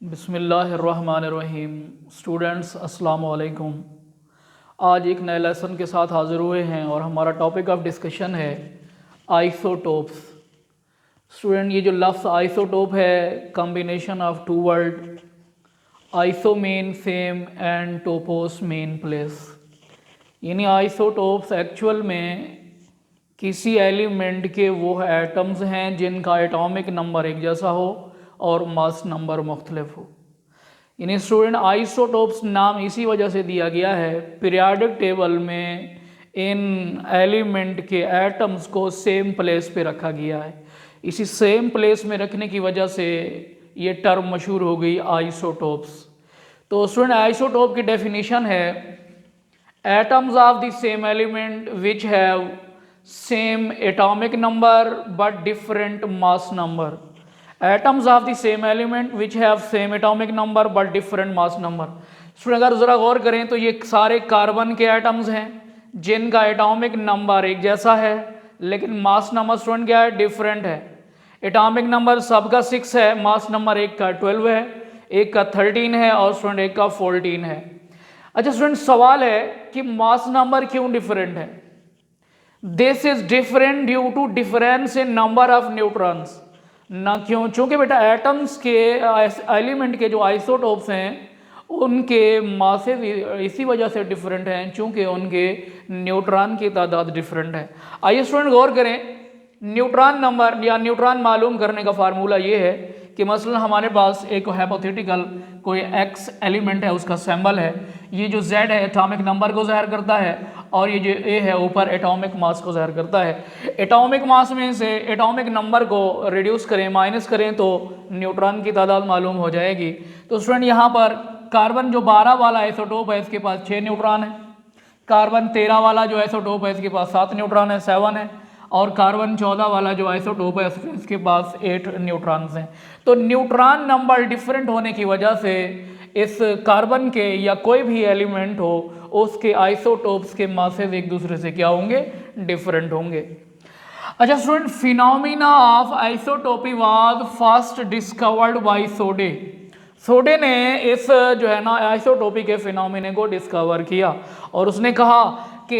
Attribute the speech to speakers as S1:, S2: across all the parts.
S1: बिस्मिल्लाहिर्रहमानिर्रहीम। स्टूडेंट्स अस्सलाम वालेकुम। आज एक नए लेसन के साथ हाज़िर हुए हैं और हमारा टॉपिक ऑफ डिस्कशन है आइसोटोप्स। स्टूडेंट, ये जो लफ्ज़ आइसोटोप है combination of two word iso mean same and topos mean place, यानी आइसोटोप्स एक्चुअल में किसी एलिमेंट के वो एटम्स हैं जिनका एटॉमिक नंबर एक जैसा हो और मास नंबर मुख्तलिफ हो। यानी स्टूडेंट, आइसोटोप्स नाम इसी वजह से दिया गया है, पीरियाडिक टेबल में इन एलिमेंट के एटम्स को सेम प्लेस पे रखा गया है। इसी सेम प्लेस में रखने की वजह से ये टर्म मशहूर हो गई आइसोटोप्स। तो स्टूडेंट, आइसोटोप की डेफिनेशन है atoms of the same element which have same atomic number but different mass number. Atoms of the same element which have same atomic number but different mass number. Student, अगर ज़रा गौर करें तो ये सारे carbon के atoms हैं जिनका atomic number एक जैसा है लेकिन मास नंबर स्टूडेंट क्या है, डिफरेंट है। एटॉमिक नंबर सबका 6 है, मास नंबर एक का 12 है, एक का 13 है और स्टूडेंट एक का 14 है। अच्छा स्टूडेंट, सवाल है कि मास नंबर क्यों डिफरेंट है? This is different due to difference in number of neutrons. ना क्यों? चूंकि बेटा एटम्स के एलिमेंट के जो आइसोटोप्स हैं उनके मासेस इसी वजह से डिफरेंट हैं चूंकि उनके न्यूट्रॉन की तादाद डिफरेंट है। आइए स्टूडेंट गौर करें, न्यूट्रॉन नंबर या न्यूट्रॉन मालूम करने का फार्मूला ये है कि मसलन हमारे पास एक हाइपोथेटिकल कोई एक्स एलिमेंट है, उसका सिंबल है, ये जो Z है एटॉमिक नंबर को ज़ाहिर करता है और ये जो A है ऊपर एटॉमिक मास को ज़ाहिर करता है। एटॉमिक मास में से एटॉमिक नंबर को रिड्यूस करें, माइनस करें तो न्यूट्रॉन की तादाद मालूम हो जाएगी। तो स्टूडेंट, यहाँ पर कार्बन जो 12 वाला आइसोटोप है इसके पास 6 न्यूट्रॉन है, कार्बन 13 वाला जो आइसोटोप है इसके पास 7 न्यूट्रॉन है, 7 है, और कार्बन 14 वाला जो आइसोटोप है इसके पास 8 न्यूट्रॉन्स हैं। तो न्यूट्रॉन नंबर डिफरेंट होने की वजह से इस कार्बन के या कोई भी एलिमेंट हो उसके आइसोटोप्स के मासेस एक दूसरे से क्या होंगे, डिफरेंट होंगे। अच्छा student, phenomena of isotopy was first discovered by Soddy. Soddy ने इस जो है ना आइसोटोपी के फिनोमिने को डिस्कवर किया और उसने कहा कि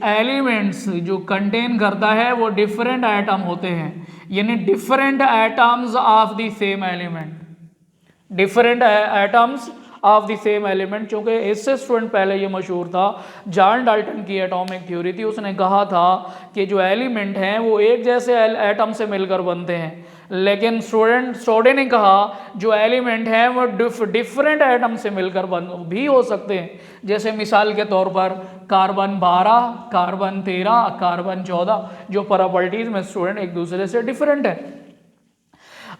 S1: एलिमेंट्स जो कंटेन करता है वो डिफरेंट एटम होते हैं, यानी different atoms of the same element, different atoms of the same element. चूंकि इससे स्टूडेंट पहले ये मशहूर था, जॉन डाल्टन की एटॉमिक थ्योरी थी, उसने कहा था कि जो एलिमेंट हैं वो एक जैसे एटम से मिलकर बनते हैं, लेकिन स्टूडेंट सोडे ने कहा जो एलिमेंट हैं वो डिफरेंट एटम से मिलकर भी हो सकते हैं। जैसे मिसाल के तौर पर कार्बन 12, कार्बन 13, कार्बन 14 जो प्रॉपर्टीज में स्टूडेंट एक दूसरे से डिफरेंट है।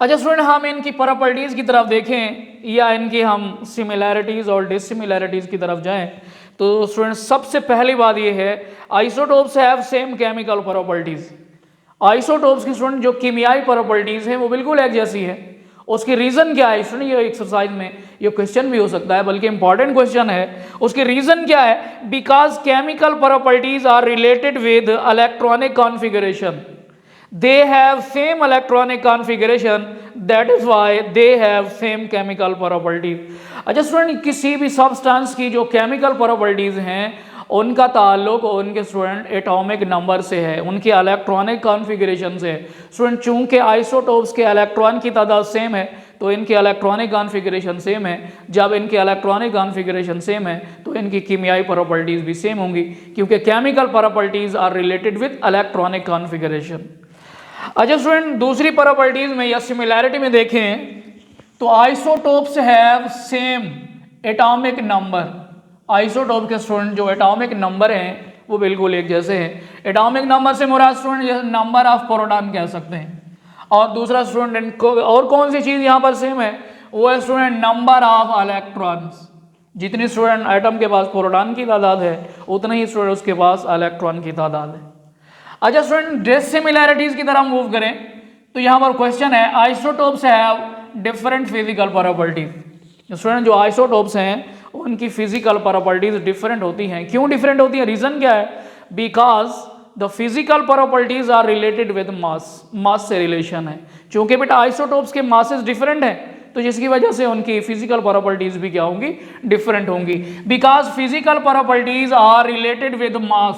S1: अच्छा स्टूडेंट, हम इनकी प्रॉपर्टीज की तरफ देखें या इनकी हम सिमिलैरिटीज और डिसिमिलैरिटीज की तरफ जाएं तो स्टूडेंट सबसे पहली बात यह है isotopes have same chemical properties. Isotopes की स्टूडेंट जो कीमियाई प्रॉपर्टीज हैं वो बिल्कुल एक जैसी है। उसकी रीजन क्या है स्टूडेंट? ये एक्सरसाइज में ये क्वेश्चन भी हो सकता है, बल्कि इंपॉर्टेंट क्वेश्चन है। उसकी रीजन क्या है? Because chemical properties are related with electronic configuration, they have same electronic configuration, that is why they have same chemical properties। अच्छा स्टूडेंट, किसी भी सब्सटेंस की जो केमिकल प्रॉपर्टीज हैं उनका ताल्लुक उनके स्टूडेंट एटॉमिक नंबर से है, उनके इलेक्ट्रॉनिक कॉन्फ़िगरेशन से। स्टूडेंट चूंकि आइसोटोप्स के इलेक्ट्रॉन की तादाद सेम है तो इनके इलेक्ट्रॉनिक कॉन्फ़िगरेशन सेम है। जब इनके इलेक्ट्रॉनिक कॉन्फ़िगरेशन सेम है तो इनकी कीमियाई प्रॉपर्टीज भी सेम होंगी, क्योंकि chemical properties are related with electronic configuration. अच्छा स्टूडेंट, दूसरी प्रॉपर्टीज में या सिमिलैरिटी में देखें तो isotopes have same atomic number. Isotope के स्टूडेंट जो एटॉमिक नंबर हैं वो बिल्कुल एक जैसे हैं। एटॉमिक नंबर से मुराद स्टूडेंट नंबर ऑफ प्रोटॉन कह सकते हैं। और दूसरा स्टूडेंट और कौन सी चीज यहां पर सेम है? वो है स्टूडेंट नंबर ऑफ इलेक्ट्रॉन्स। जितनी स्टूडेंट एटम के पास प्रोटॉन की तादाद है उतनी ही स्टूडेंट उसके पास इलेक्ट्रॉन की तादाद है। अच्छा स्टूडेंट, डिसिमिलैरिटीज की तरफ मूव करें तो यहां पर क्वेश्चन है isotopes have different physical properties. Student जो आइसोटोप्स हैं उनकी फिजिकल प्रॉपर्टीज डिफरेंट होती हैं। क्यों डिफरेंट होती है? रीजन क्या है? Because the physical properties are related with mass, mass से रिलेशन है। चूंकि बेटा आइसोटोप्स के मासेस डिफरेंट हैं तो जिसकी वजह से उनकी फिजिकल प्रॉपर्टीज भी क्या होंगी, डिफरेंट होंगी। Because physical properties are related with mass,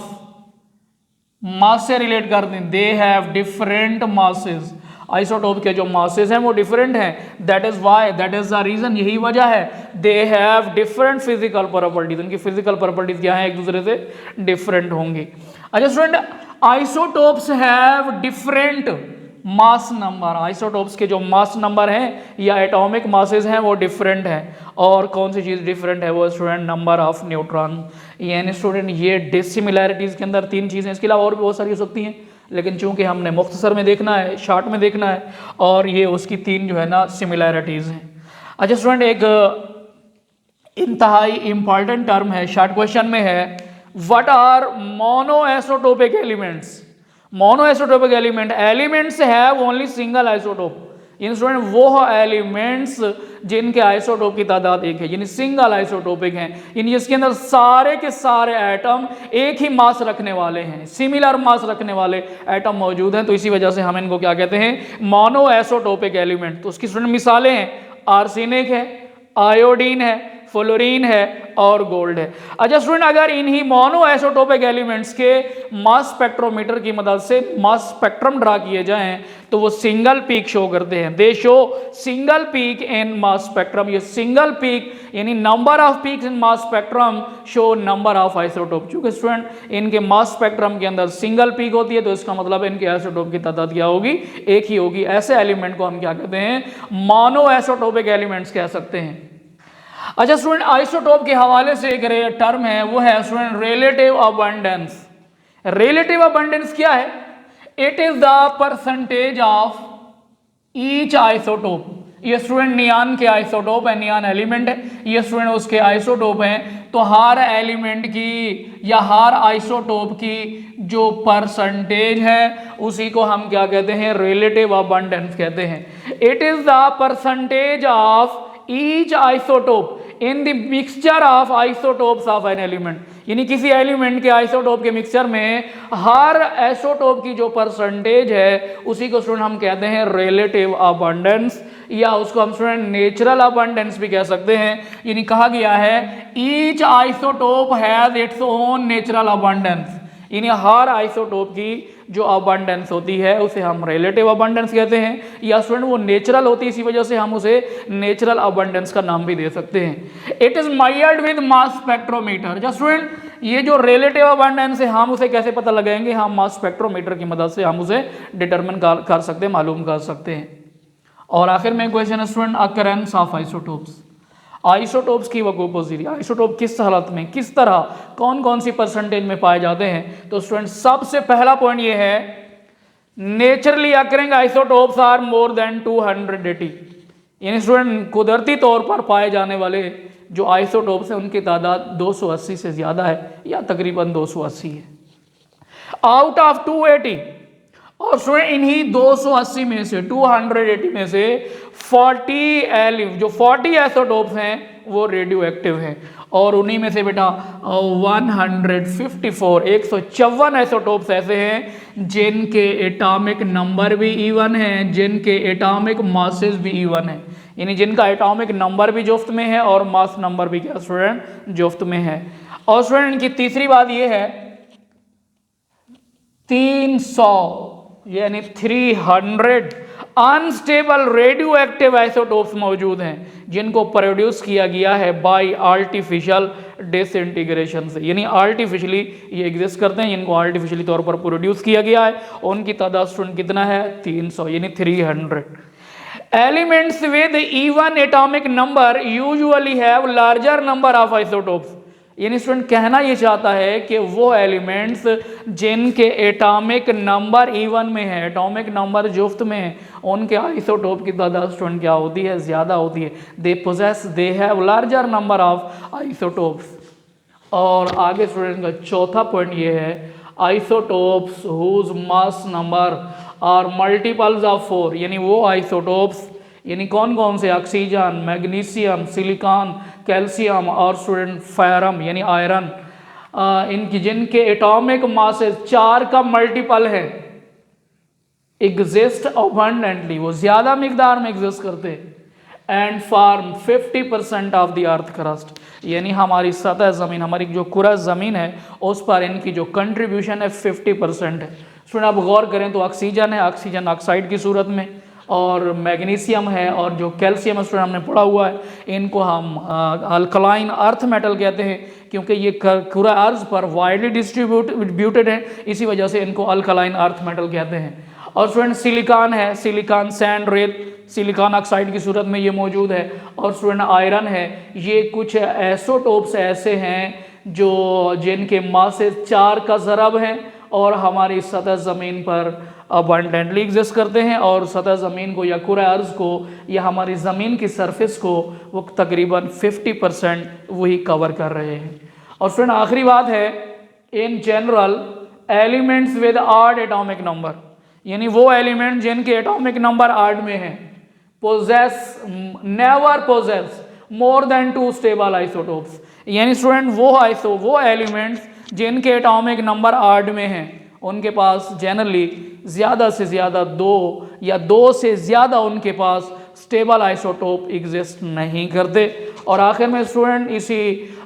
S1: mass से रिलेट करते हैं। They have different masses, isotope के जो मासेस हैं वो डिफरेंट हैं। That is why, that is the reason, यही वजह है। They have different physical properties, उनकी फिजिकल प्रॉपर्टीज क्या है, एक दूसरे से डिफरेंट होंगी। अच्छा student, isotopes have different mass number, isotopes के जो मास नंबर हैं या एटॉमिक मासेस हैं वो डिफरेंट हैं। और कौन सी चीज़ डिफरेंट है, वो स्टूडेंट नंबर ऑफ न्यूट्रॉन। यानी स्टूडेंट ये डिसिमिलैरिटीज़ के अंदर 3 चीज़ें, इसके अलावा और भी बहुत सारी हो सकती हैं, लेकिन चूंकि हमने मुख्तसर में देखना है, शॉर्ट में देखना है, और ये उसकी 3 जो है ना सिमिलैरिटीज़ हैं। अच्छा स्टूडेंट, एक इंतहाई इंपॉर्टेंट टर्म है, शॉर्ट क्वेश्चन में है, what are monoisotopic elements. Monoisotopic elements have only single isotope. इन स्टूडेंट वो एलिमेंट्स जिनके आइसोटोप की तादाद एक है, यानी सिंगल आइसोटोपिक हैं, यानी इसके अंदर सारे के सारे एटम एक ही मास रखने वाले हैं, सिमिलर मास रखने वाले एटम मौजूद हैं। तो इसी वजह से हम इनको क्या कहते हैं, मोनोआइसोटोपिक एलिमेंट। तो उसकी स्टूडेंट मिसालें हैं, आर्सेनिक है, आयोडीन है, फ्लोरीन है और गोल्ड है। अच्छा स्टूडेंट, अगर इन्हीं मोनोआइसोटोपिक एलिमेंट्स के मास स्पेक्ट्रोमीटर की मदद से मास स्पेक्ट्रम ड्रा किए जाएं तो वो सिंगल पीक शो करते हैं। दे show single peak in mass spectrum. ये सिंगल पीक यानी number of peaks in mass spectrum show number of isotope. चूंकि स्टूडेंट इनके मास स्पेक्ट्रम के अंदर सिंगल पीक होती है तो इसका मतलब इनके आइसोटोप की तादाद क्या होगी, एक ही होगी। ऐसे एलिमेंट को हम क्या कहते हैं, मोनोआइसोटोपिक एलिमेंट्स कह सकते हैं। अच्छा स्टूडेंट, आइसोटोप के हवाले से एक टर्म है, वो है student relative abundance. Relative abundance क्या है, it is the percentage of each isotope. ये स्टूडेंट नियान के आइसोटोप है, नियान एलिमेंट है, ये स्टूडेंट उसके आइसोटोप हैं। तो हर एलिमेंट की या हर आइसोटोप की जो परसेंटेज है उसी को हम क्या कहते हैं, रिलेटिव अबंडेंस कहते हैं। It is the percentage of each isotope in the mixture of isotopes of an element। यानी किसी एलिमेंट के आइसोटोप के मिक्सचर में हर आइसोटोप की जो परसेंटेज है उसी को स्टूडेंट हम कहते हैं रिलेटिव अबंडेंस, या उसको हम स्टूडेंट नेचुरल अबंडेंस भी कह सकते हैं। यानी कहा गया है each isotope has its own natural abundance, यानी हर आइसोटोप की जो अबंडेंस होती है उसे हम रिलेटिव अबंडेंस कहते हैं, या स्टूडेंट वो नेचुरल होती है, इसी वजह से हम उसे नेचुरल अबंडेंस का नाम भी दे सकते हैं। It is measured with mass spectrometer. Just student, ये जो रिलेटिव अबंडेंस है हम उसे कैसे पता लगाएंगे, हम मास स्पेक्ट्रोमीटर की मदद से हम उसे डिटरमिन कर सकते हैं, मालूम कर सकते हैं। और आखिर में क्वेश्चन है student, occurrence of isotopes. Isotopes की वकोपोजिटी, आइसोटोप किस हालत में, किस तरह, कौन कौन सी परसेंटेज में पाए जाते हैं। तो स्टूडेंट सबसे पहला पॉइंट ये है, naturally occurring isotopes are more than 280। यानी स्टूडेंट कुदरती तौर पर पाए जाने वाले जो आइसोटोप्स हैं उनकी तादाद 280 से ज्यादा है, या तकरीबन 280 है आउट ऑफ 280। और स्टूडेंट इन्हीं 280 में से 280 में से 40 आइसोटोप्स हैं वो रेडियो एक्टिव हैं, और उन्हीं में से बेटा 154 आइसोटोप्स ऐसे हैं जिनके एटॉमिक नंबर भी इवन है, जिनके एटॉमिक मासेस भी इवन है, यानी जिनका एटॉमिक नंबर भी जुफ्त में है और मास नंबर भी क्या स्टूडेंट जुफ्त में है। और स्टूडेंट इनकी तीसरी बात ये है 300 यानी 300 अनस्टेबल रेडियो एक्टिव आइसोटोप्स मौजूद हैं जिनको प्रोड्यूस किया गया है बाय आर्टिफिशियल डिसइंटीग्रेशन से, यानी आर्टिफिशियली ये एग्जिस्ट करते हैं, इनको आर्टिफिशियली तौर पर प्रोड्यूस किया गया है। उनकी तादाद स्टूडेंट कितना है 300 यानी 300। Elements with even atomic number usually have larger number of isotopes, यानी स्टूडेंट कहना ये चाहता है कि वो एलिमेंट्स जिनके एटॉमिक नंबर इवन में है, एटॉमिक नंबर जुफ्त में है, उनके आइसोटोप की तादाद स्टूडेंट क्या होती है, ज़्यादा होती है। They have larger number of isotopes. और आगे स्टूडेंट का चौथा पॉइंट ये है isotopes whose mass number are multiples of 4, यानी वो आइसोटोप्स यानी कौन कौन से, ऑक्सीजन, मैग्नीशियम, सिलिकॉन, कैल्शियम और स्टूडेंट फेरम यानी आयरन, इनकी जिनके एटॉमिक मासेस 4 का मल्टीपल है, एग्जिस्ट अबंडेंटली, वो ज्यादा मिकदार में एग्जिस्ट करते हैं। And form 50% of the earth crust, यानी हमारी सतह ज़मीन, हमारी जो कुरा ज़मीन है उस पर इनकी जो कंट्रीब्यूशन है 50% है। स्टूडेंट आप गौर करें तो ऑक्सीजन है, ऑक्सीजन ऑक्साइड की सूरत में, और मैग्नीशियम है और जो कैल्शियम स्टूडेंट हमने पढ़ा हुआ है, इनको हम अल्कलाइन अर्थ मेटल कहते हैं क्योंकि ये कुरा अर्ज पर वाइडली डिस्ट्रीब्यूटेड है, इसी वजह से इनको अल्कलाइन अर्थ मेटल कहते हैं। और स्टूडेंट सिलिकॉन है, सिलिकॉन सैंड रेत सिलिकॉन ऑक्साइड की सूरत में ये मौजूद है। और स्टूडेंट आयरन है, ये कुछ आइसोटोप्स ऐसे हैं जो जिनके मासे 4 का ज़रब है और हमारी सतह ज़मीन पर अबंडेंटली एग्जिस्ट करते हैं, और सतह ज़मीन को या कुरा अर्ज़ को या हमारी ज़मीन की सरफेस को वो तकरीबन 50% वही कवर कर रहे हैं। और स्टूडेंट आखिरी बात है, in general elements with odd atomic number, यानी वो एलिमेंट जिनके एटॉमिक नंबर ऑड में है, never possess more than 2 stable isotopes, यानी स्टूडेंट वो एलिमेंट्स जिनके एटॉमिक नंबर ऑड में हैं उनके पास जनरली ज़्यादा से ज़्यादा 2 या 2 से ज़्यादा उनके पास स्टेबल आइसोटोप एग्जिस्ट नहीं करते। और आखिर में स्टूडेंट इसी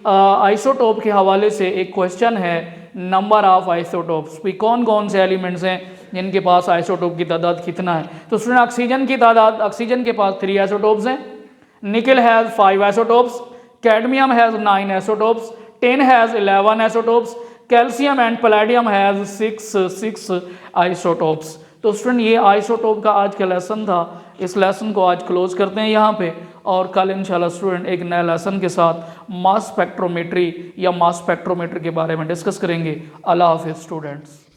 S1: आइसोटोप के हवाले से एक क्वेश्चन है, नंबर ऑफ आइसोटोप्स, भी कौन कौन से एलिमेंट्स हैं जिनके पास आइसोटोप की तादाद कितना है। तो स्टूडेंट ऑक्सीजन की तादाद, ऑक्सीजन के पास 3 आइसोटोप्स हैं, निकल has 5 isotopes, cadmium has 9 isotopes, tin has 11 isotopes, calcium and palladium has 6 isotopes. तो स्टूडेंट ये आइसोटोप का आज का लेसन था, इस लेसन को आज क्लोज करते हैं यहाँ पे, और कल इंशाल्लाह स्टूडेंट एक नए लेसन के साथ मास स्पेक्ट्रोमेट्री या मास स्पेक्ट्रोमीटर के बारे में डिस्कस करेंगे। अल्लाह हाफिज़ स्टूडेंट्स।